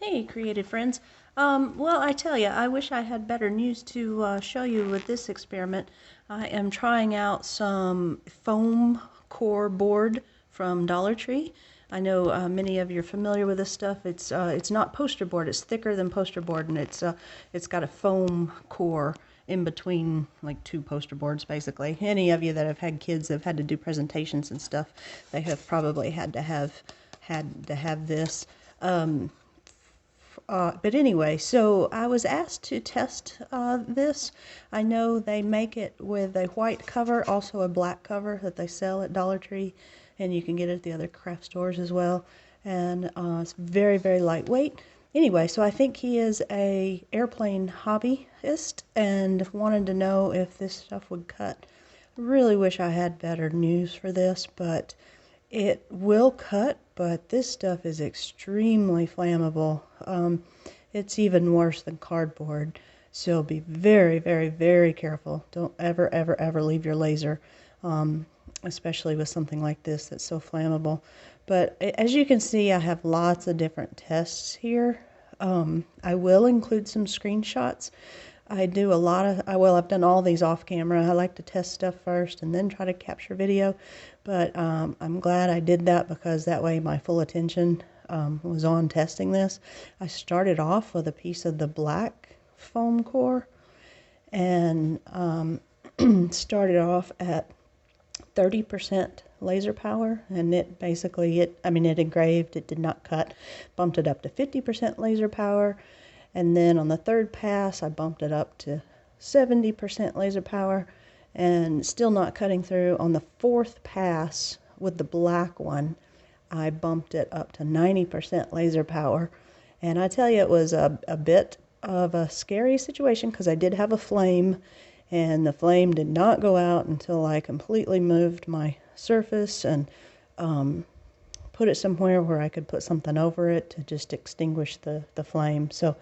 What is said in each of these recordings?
Hey, creative friends. Well, I tell you, I wish I had better news to show you with this experiment. I am trying out some foam core board from Dollar Tree. I know many of you are familiar with this stuff. It's not poster board. It's thicker than poster board, and it's got a foam core in between, like two poster boards, basically. Any of you that have had kids that have had to do presentations and stuff, they have probably had to have this. But anyway, so I was asked to test this. I know they make it with a white cover, also a black cover that they sell at Dollar Tree, and you can get it at the other craft stores as well. And it's very, very lightweight. Anyway, so I think he is a airplane hobbyist and wanted to know if this stuff would cut. I really wish I had better news for this, but it will cut, but this stuff is extremely flammable. It's even worse than cardboard. So be very, very, very careful. Don't ever, ever, ever leave your laser, especially with something like this that's so flammable. But as you can see, I have lots of different tests here. I will include some screenshots. I do a lot of, well, I've done all these off camera. I like to test stuff first and then try to capture video. But I'm glad I did that because that way my full attention was on testing this. I started off with a piece of the black foam core and started off at 30% laser power, and it basically, it engraved, it did not cut, bumped it up to 50% laser power. And then on the third pass, I bumped it up to 70% laser power and still not cutting through. On the fourth pass with the black one, I bumped it up to 90% laser power. And I tell you, it was a bit of a scary situation because I did have a flame, and the flame did not go out until I completely moved my surface and put it somewhere where I could put something over it to just extinguish the flame. So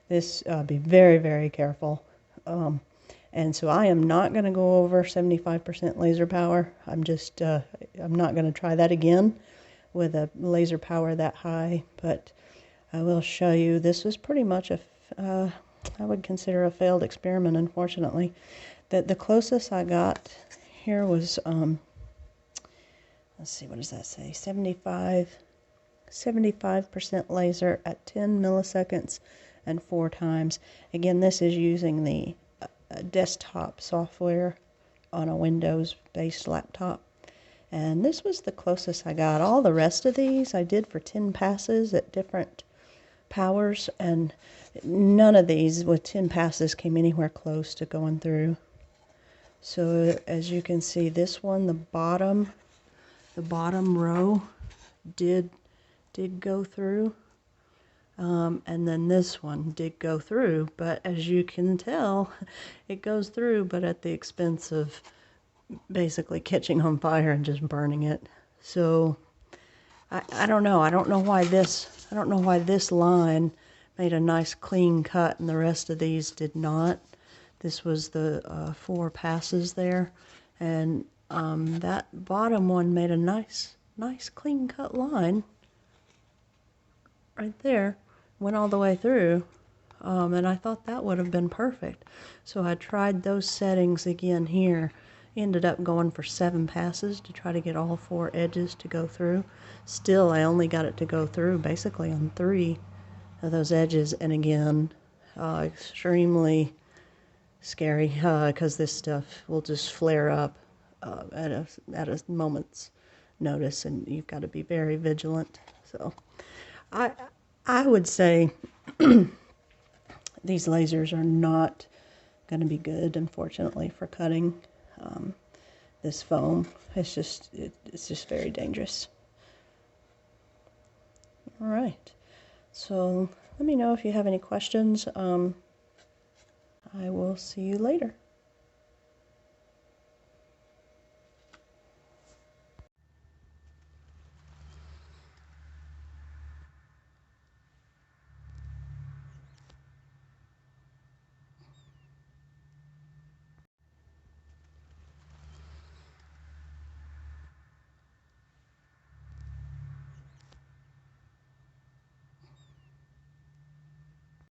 this, be very, very careful. And so I am not going to go over 75% laser power. I'm not going to try that again with a laser power that high, but I will show you. This was pretty much I would consider a failed experiment, unfortunately. The closest I got here was, let's see, what does that say? 75% laser at 10 milliseconds and 4 times. Again, this is using the desktop software on a Windows-based laptop. And this was the closest I got. All the rest of these I did for 10 passes at different powers, and none of these with 10 passes came anywhere close to going through. So as you can see, this one, the bottom row did go through, and then this one did go through, but as you can tell, it goes through, but at the expense of basically catching on fire and just burning it. So I don't know. I don't know why this line made a nice clean cut and the rest of these did not. This was the 4 passes there, and that bottom one made a nice clean cut line right there, went all the way through, and I thought that would have been perfect. So I tried those settings again here, ended up going for 7 passes to try to get all 4 edges to go through. Still, I only got it to go through basically on 3 of those edges, and again, extremely scary because this stuff will just flare up at a moment's notice, and you've got to be very vigilant. So I would say these lasers are not going to be good, unfortunately, for cutting this foam. It's just very dangerous. All right, so let me know if you have any questions. I will see you later.